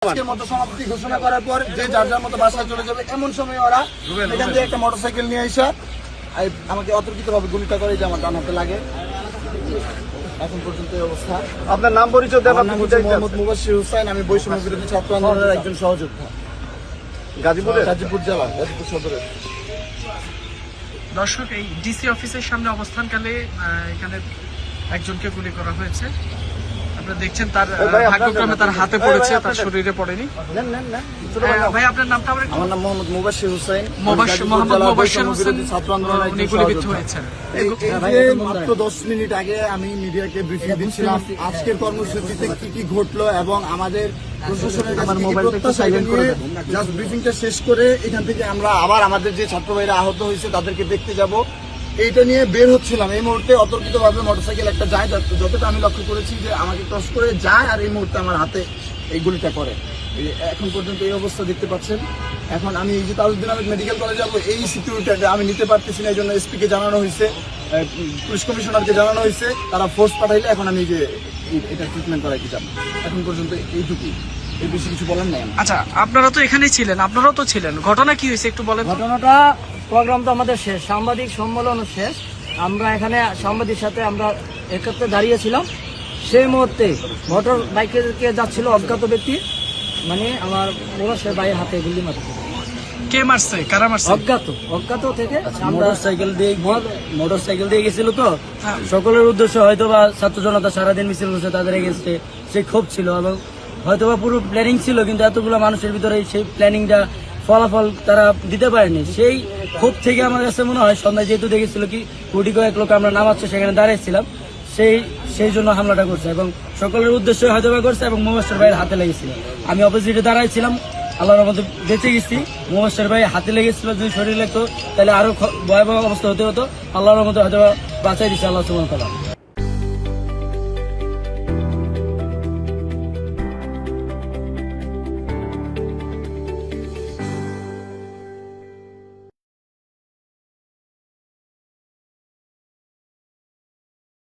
আজকের মতো সমাপ্তি ঘোষণা করার পর যে যার যার মতো বাসায় চলে যাবে এমন সময় ওরা এখান থেকে একটা মোটরসাইকেল নিয়ে এসে আমাকে অতর্কিতভাবে গুলিটা করে যে আমার ডান হাতে লাগে। এখন পর্যন্ত এই অবস্থা। আপনার নাম পরিচয় দেন? আপনি মোহাম্মদ মুবাশশির হোসেন, আমি বৈষম্য বিরোধী ছাত্র আন্দোলনের একজন সহযোদ্ধা, গাজীপুর জেলা, গাজীপুর সদরের। দর্শক, এই ডিসি অফিসের সামনে অবস্থানকালে এখানে একজনকে গুলি করা হয়েছে। আপনারা দেখছেন তার ভাগ্যক্রমে তার হাতে পড়েছে, তার শরীরে পড়েনি। ভাই আপনার নামটা? আমার নাম মোহাম্মদ মুবাশশির হোসেন, মোহাম্মদ মুবাশশির হোসেন ছাত্র আন্দোলনের একজন গুলিবিদ্ধ হয়েছেন। মাত্র 10 মিনিট আগে আমি মিডিয়াকে ব্রিফিং দিচ্ছিলাম আজকের কর্মসূচিতে কি কি ঘটলো এবং আমাদের প্রশাসনের কাছে কি প্রত্যাশা নিয়ে জাস্ট ব্রিফিংটা শেষ করে এখান থেকে আমরা আবার আমাদের যে ছাত্র ভাইরা আহত হয়েছে তাদেরকে দেখতে যাব, এইটা নিয়ে বের হচ্ছিলাম। এই মুহূর্তে অতর্কিতভাবে মোটরসাইকেল একটা যায়, যতটা আমি লক্ষ্য করেছি যে আমাকে ক্রস করে যায় আর এই মুহূর্তে আমার হাতে এই গুলিটা করে। এখন পর্যন্ত এই অবস্থা দেখতে পাচ্ছেন। এখন আমি এই যে তাজউদ্দিন আহমেদ মেডিকেল কলেজে যাবো, এই সিকিউরিটিটা আমি নিতে পারতেছি না, এই জন্য এসপিকে জানানো হয়েছে, পুলিশ কমিশনারকে জানানো হয়েছে, তারা ফোর্স পাঠাইলে এখন আমি যে এটা ট্রিটমেন্ট করাইতে যাবো। এখন পর্যন্ত এইটুকুই, এই বেশি কিছু বলার নাই। আচ্ছা, আপনারা তো এখানেই ছিলেন, আপনারাও তো ছিলেন, ঘটনা কি হয়েছে একটু বলেন। ঘটনাটা, প্রোগ্রাম তো আমাদের শেষ, সাংবাদিক সম্মেলনও শেষ, আমরা এখানে সাংবাদিক সাথে আমরা একত্রে দাঁড়িয়েছিলাম। সেই মুহূর্তে মোটর বাইকে যাচ্ছিল অজ্ঞাত ব্যক্তি, মানে আমার মুবাশশির ভাইয়ের হাতে গুলি মারছে। কে মারছে, কারা মারছে? অজ্ঞাত থেকে মোটরসাইকেল দিয়ে গেছিল তো, সকলের উদ্দেশ্য হয়তো বা ছাত্র জনতা সারাদিন মিছিল করছে, তাদের এগেনস্টে সেই ক্ষোভ ছিল এবং হয়তো বা পুরো প্ল্যানিং ছিল, কিন্তু এতগুলো মানুষের ভিতরে সেই প্ল্যানিংটা ফলাফল তারা দিতে পারেনি। সেই ক্ষোভ থেকে আমার কাছে মনে হয় সন্ধ্যায় যেহেতু দেখেছিল কি কোটি কয়েক লোক আমরা নামাচ্ছে, সেখানে দাঁড়িয়েছিলাম, সেই জন্য হামলাটা করছে এবং সকলের উদ্দেশ্য হয়তো বা করছে এবং মুবাশশির ভাইয়ের হাতে লেগেছিল। আমি অপোজিটে দাঁড়াইছিলাম, আল্লাহর মধ্যে বেঁচে গেছি। মুবাশশির ভাই হাতে লেগেছিল, যদি শরীর লাগতো তাহলে আরো ভয়াবহ অবস্থা হতে হতো। আল্লাহর মধ্যে হয়তো বাঁচাই দিচ্ছে আল্লাহ সুবহানাহু ওয়া তাআলা।